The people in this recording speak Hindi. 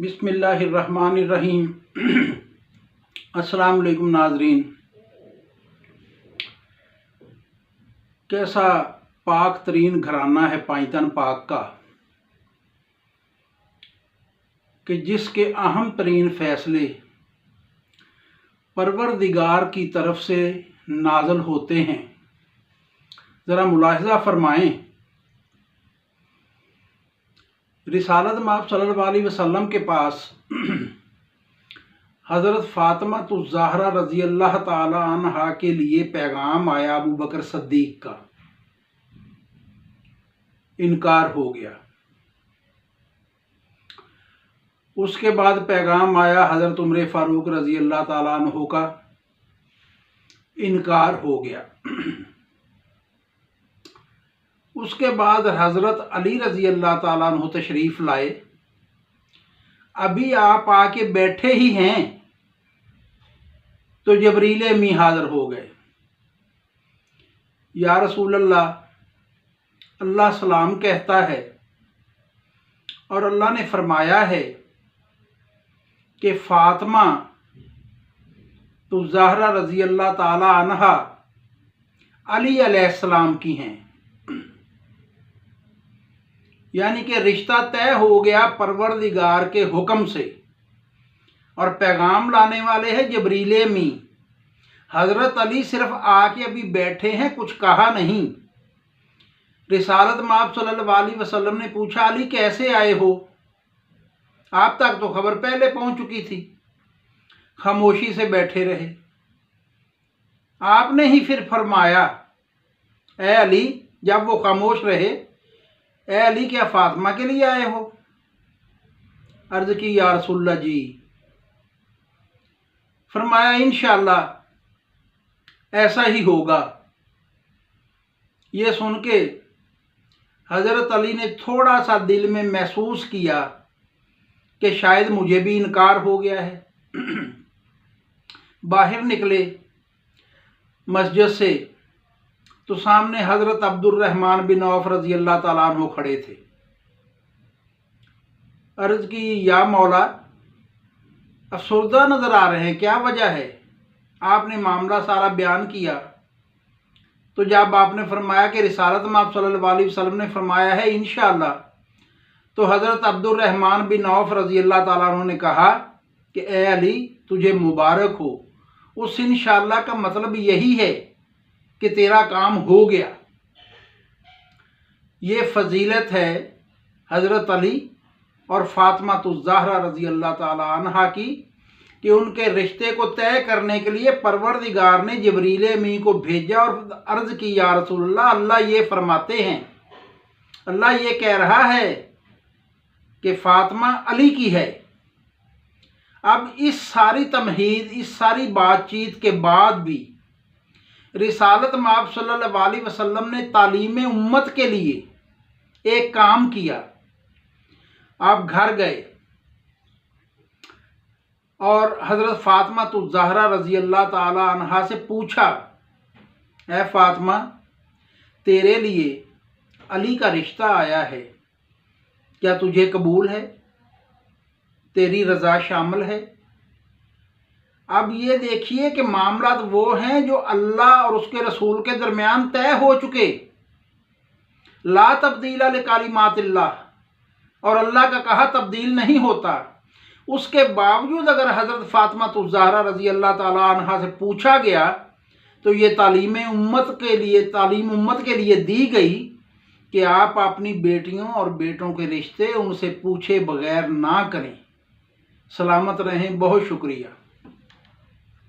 बिस्मिल्लाहिर्रहमानिर्रहीम। अस्सलाम वालेकुम नाजरीन। कैसा पाक तरीन घराना है पाइतन पाक का कि जिसके अहम तरीन फ़ैसले परवरदिगार की तरफ से नाज़िल होते हैं। ज़रा मुलाहिज़ा फरमाएँ, रिसालत माब सल्लल्लाहु अलैहि वसल्लम के पास हज़रत फ़ातिमा ज़हरा रज़ी अल्लाह ताला अन्हा के लिए पैगाम आया। अबू बकर सिद्दीक़ का इनकार हो गया। उसके बाद पैगाम आया हज़रत उमर फ़ारूक रज़ी अल्लाह ताला अन्हु का, इनकार हो गया। उसके बाद हज़रत अली रज़ी अल्लाह ताला अन्हु तशरीफ़ लाए। अभी आप आके बैठे ही हैं तो जबरील अमी हाज़िर हो गए। या रसूल अल्लाह, अल्लाह सलाम कहता है और अल्लाह ने फरमाया है कि फ़ातिमा ज़हरा रज़ी अल्लाह ताला अन्हा अली अलैहिस्सलाम की हैं। यानी कि रिश्ता तय हो गया परवरदिगार के हुक्म से, और पैगाम लाने वाले हैं जबरील अमी। हज़रत अली सिर्फ आके अभी बैठे हैं, कुछ कहा नहीं। रिसालत माब सल्लल्लाहु अलैहि वसल्लम ने पूछा, अली कैसे आए हो? आप तक तो खबर पहले पहुंच चुकी थी। खामोशी से बैठे रहे। आपने ही फिर फरमाया, ए अली, जब वो खामोश रहे, ए अली क्या फ़ातिमा के लिए आए हो? अर्ज़ की, या रसूलल्लाह जी। फरमाया, इंशाअल्लाह ऐसा ही होगा। ये सुन के हज़रत अली ने थोड़ा सा दिल में महसूस किया कि शायद मुझे भी इनकार हो गया है। बाहर निकले मस्जिद से तो सामने हज़रत अब्दुर्रहमान बिन औफ रज़ी अल्लाह ताला अन्हु खड़े थे। अर्ज़ की, या मौला, अफसरदा नज़र आ रहे हैं, क्या वजह है? आपने मामला सारा बयान किया। तो जब आपने फरमाया कि रिसालत माब सल्लल्लाहु अलैहि वसल्लम ने फरमाया है इंशाअल्लाह, तो हज़रत अब्दुर्रहमान बिन औफ रज़ी अल्लाह ताला अन्हु ने कहा कि ए अली, तुझे मुबारक हो। उस इंशाअल्लाह का मतलब यही है कि तेरा काम हो गया। ये फजीलत है हज़रत अली और फ़ातिमा ज़हरा रज़ी अल्लाह ताला अन्हा की कि उनके रिश्ते को तय करने के लिए परवरदिगार ने जबरील अमी को भेजा और अर्ज़ की, या रसूलल्लाह, अल्लाह ये फरमाते हैं, अल्लाह ये कह रहा है कि फ़ातिमा अली की है। अब इस सारी तमहीद, इस सारी बातचीत के बाद भी रिसालत माब सल्लल्लाहु अलैहि वसल्लम ने तालीम उम्मत के लिए एक काम किया। आप घर गए और हज़रत फ़ातिमा ज़हरा रज़ी अल्लाह ताला अन्हा से पूछा, ऐ फ़ातिमा, तेरे लिए अली का रिश्ता आया है, क्या तुझे कबूल है? तेरी रज़ा शामिल है? अब ये देखिए कि मामला तो वो हैं जो अल्लाह और उसके रसूल के दरमियान तय हो चुके। ला तब्दीला लिकालिमातिल्लाह, और अल्लाह का कहा तब्दील नहीं होता। उसके बावजूद अगर हज़रत फ़ातिमा ज़हरा रज़ी अल्लाह ताला अन्हा से पूछा गया तो ये तालीम उम्मत के लिए दी गई कि आप अपनी बेटियों और बेटों के रिश्ते उनसे पूछे बगैर ना करें। सलामत रहें। बहुत शुक्रिया।